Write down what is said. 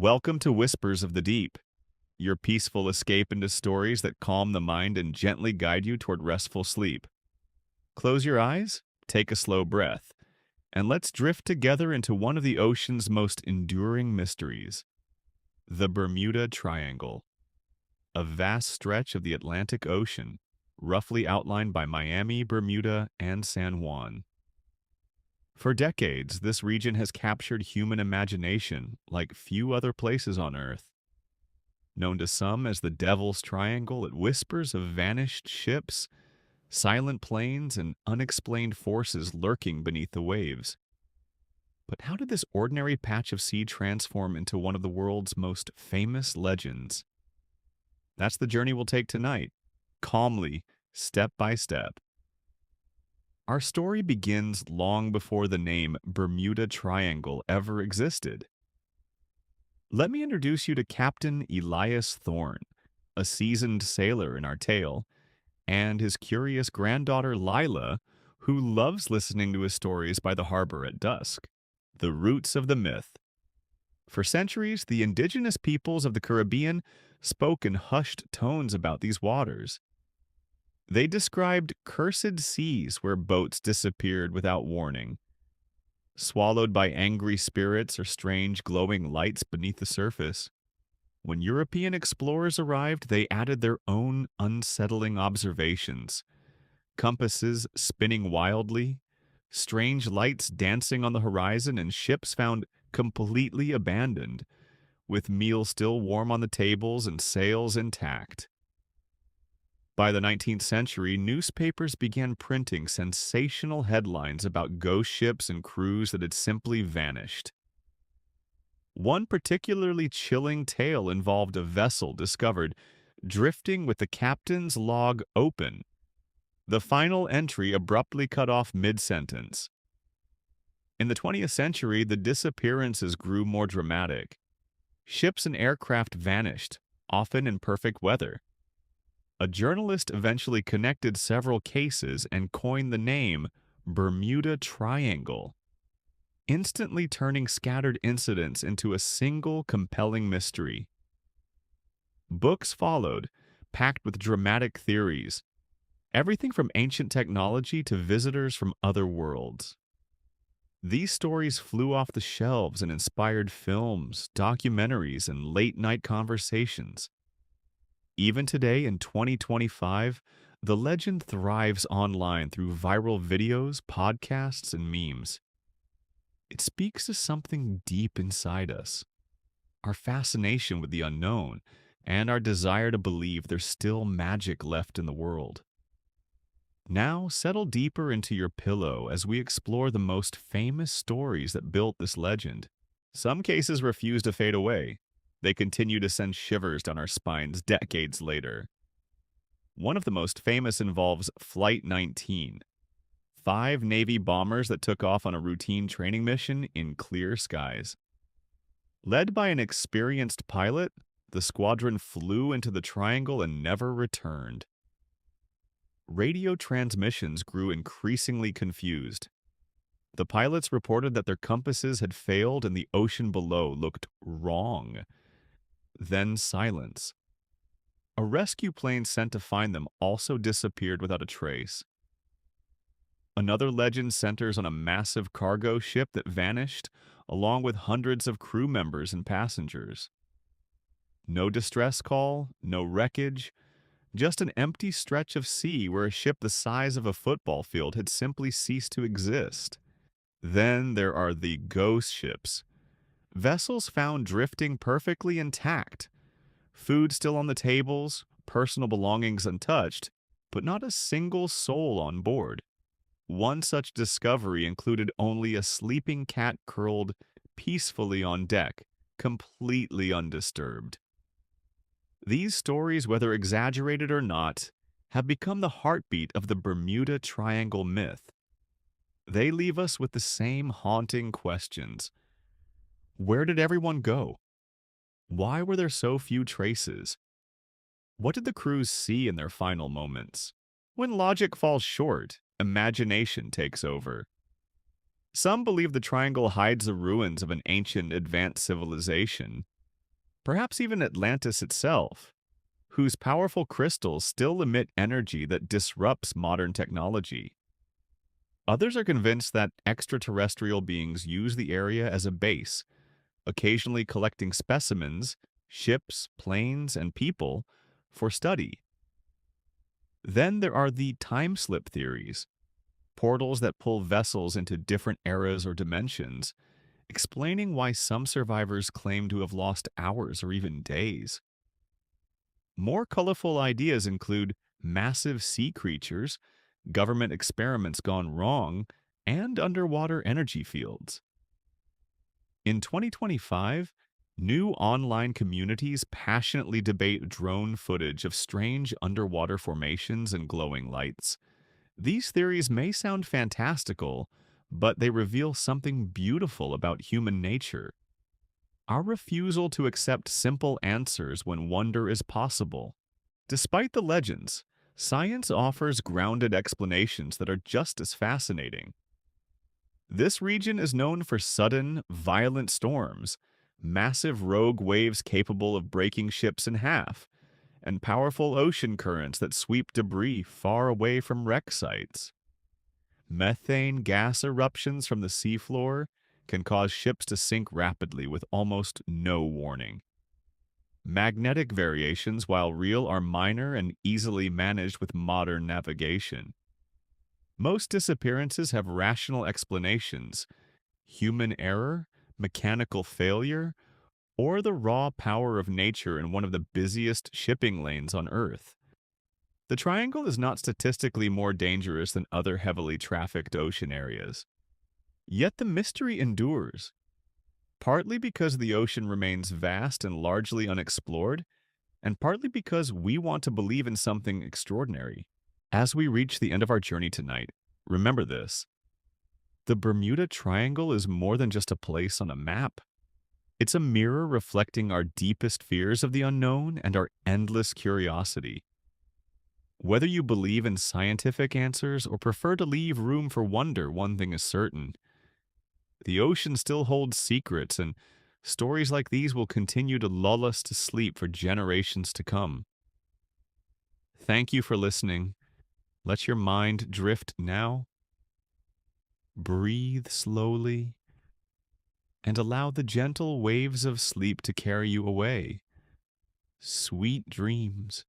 Welcome to Whispers of the Deep, your peaceful escape into stories that calm the mind and gently guide you toward restful sleep. Close your eyes, take a slow breath, and let's drift together into one of the ocean's most enduring mysteries, the Bermuda Triangle, a vast stretch of the Atlantic Ocean, roughly outlined by Miami, Bermuda, and San Juan. For decades, this region has captured human imagination like few other places on Earth. Known to some as the Devil's Triangle, it whispers of vanished ships, silent planes, and unexplained forces lurking beneath the waves. But how did this ordinary patch of sea transform into one of the world's most famous legends? That's the journey we'll take tonight, calmly, step by step. Our story begins long before the name Bermuda Triangle ever existed. Let me introduce you to Captain Elias Thorne, a seasoned sailor in our tale, and his curious granddaughter Lila, who loves listening to his stories by the harbor at dusk. The roots of the myth. For centuries, the indigenous peoples of the Caribbean spoke in hushed tones about these waters. They described cursed seas where boats disappeared without warning, swallowed by angry spirits or strange glowing lights beneath the surface. When European explorers arrived, they added their own unsettling observations: compasses spinning wildly, strange lights dancing on the horizon, and ships found completely abandoned, with meals still warm on the tables and sails intact. By the 19th century, newspapers began printing sensational headlines about ghost ships and crews that had simply vanished. One particularly chilling tale involved a vessel discovered drifting with the captain's log open, the final entry abruptly cut off mid-sentence. In the 20th century, the disappearances grew more dramatic. Ships and aircraft vanished, often in perfect weather. A journalist eventually connected several cases and coined the name Bermuda Triangle, instantly turning scattered incidents into a single compelling mystery. Books followed, packed with dramatic theories, everything from ancient technology to visitors from other worlds. These stories flew off the shelves and inspired films, documentaries, and late-night conversations. Even today, in 2025, the legend thrives online through viral videos, podcasts, and memes. It speaks to something deep inside us, our fascination with the unknown, and our desire to believe there's still magic left in the world. Now, settle deeper into your pillow as we explore the most famous stories that built this legend. Some cases refuse to fade away. They continue to send shivers down our spines decades later. One of the most famous involves Flight 19, 5 Navy bombers that took off on a routine training mission in clear skies. Led by an experienced pilot, the squadron flew into the triangle and never returned. Radio transmissions grew increasingly confused. The pilots reported that their compasses had failed and the ocean below looked wrong. Then silence. A rescue plane sent to find them also disappeared without a trace. Another legend centers on a massive cargo ship that vanished, along with hundreds of crew members and passengers. No distress call, no wreckage, just an empty stretch of sea where a ship the size of a football field had simply ceased to exist. Then there are the ghost ships. Vessels found drifting perfectly intact. Food still on the tables, personal belongings untouched, but not a single soul on board. One such discovery included only a sleeping cat curled peacefully on deck, completely undisturbed. These stories, whether exaggerated or not, have become the heartbeat of the Bermuda Triangle myth. They leave us with the same haunting questions. Where did everyone go? Why were there so few traces? What did the crews see in their final moments? When logic falls short, imagination takes over. Some believe the triangle hides the ruins of an ancient advanced civilization. perhaps even Atlantis itself, whose powerful crystals still emit energy that disrupts modern technology. Others are convinced that extraterrestrial beings use the area as a base, occasionally collecting specimens, ships, planes, and people for study. Then there are the time slip theories, portals that pull vessels into different eras or dimensions, explaining why some survivors claim to have lost hours or even days. More colorful ideas include massive sea creatures, government experiments gone wrong, and underwater energy fields. In 2025, new online communities passionately debate drone footage of strange underwater formations and glowing lights. These theories may sound fantastical, but they reveal something beautiful about human nature. Our refusal to accept simple answers when wonder is possible. Despite the legends, science offers grounded explanations that are just as fascinating. This region is known for sudden, violent storms, massive rogue waves capable of breaking ships in half, and powerful ocean currents that sweep debris far away from wreck sites. Methane gas eruptions from the seafloor can cause ships to sink rapidly with almost no warning. Magnetic variations, while real, are minor and easily managed with modern navigation. Most disappearances have rational explanations: human error, mechanical failure, or the raw power of nature in one of the busiest shipping lanes on Earth. The Triangle is not statistically more dangerous than other heavily trafficked ocean areas. Yet the mystery endures, partly because the ocean remains vast and largely unexplored, and partly because we want to believe in something extraordinary. As we reach the end of our journey tonight, remember this: the Bermuda Triangle is more than just a place on a map. It's a mirror reflecting our deepest fears of the unknown and our endless curiosity. Whether you believe in scientific answers or prefer to leave room for wonder, one thing is certain: the ocean still holds secrets, and stories like these will continue to lull us to sleep for generations to come. Thank you for listening. Let your mind drift now. Breathe slowly and allow the gentle waves of sleep to carry you away. Sweet dreams.